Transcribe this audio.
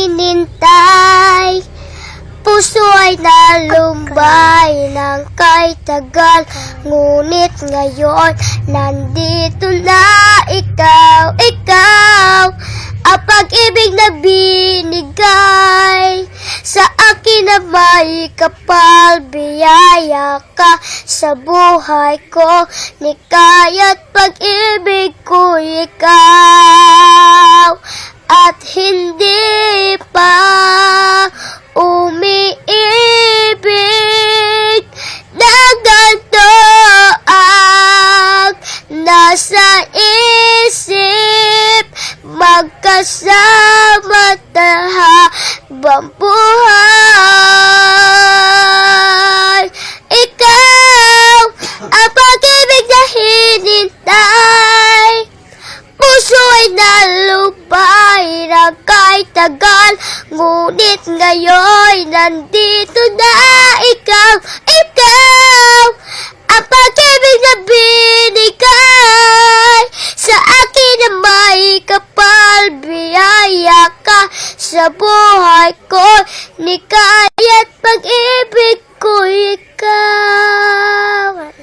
hinintay. Puso ay nalumbay ng kay tagal, ngunit ngayon nandito na ikaw, ang pag-ibig na binigay sa akin na may kapal, biyaya ka sa buhay ko, nikaya't pag-ibig ko ikaw, at hindi pa umiibig na ganito ang nasa isip, magkasama habang buhay. Ikaw ang pag-ibig na hinintay, puso ay nalupay ng kahit tagal, ngunit ngayon nandito na ikaw, ang pag-ibig na binigay sa akin na may kapal, biyaya ka sa buhay ko, nikaya't pag-ibig ko ikaw.